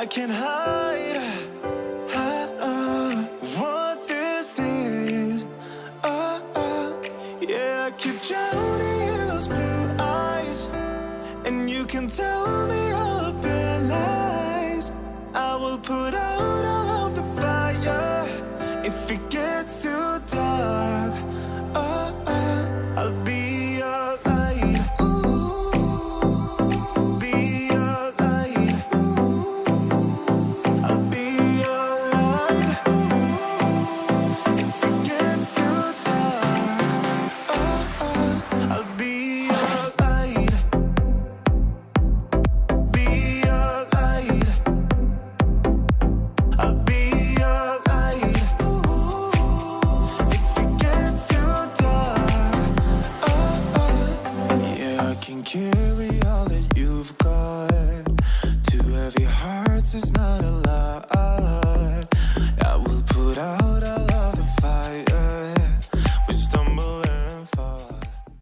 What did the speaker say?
I can hide what this is. Yeah, I keep drowning in those blue eyes, and you can tell me all of your lies. I will put out all of the fire if it gets too dark. I'll be your light. Be your light. I'll be your light. If it gets too dark, I'll be your light. Be your light. I'll be your light. If it gets too dark, yeah, I can carry all that you've got. Two heavy hearts is not a lot. I will put out all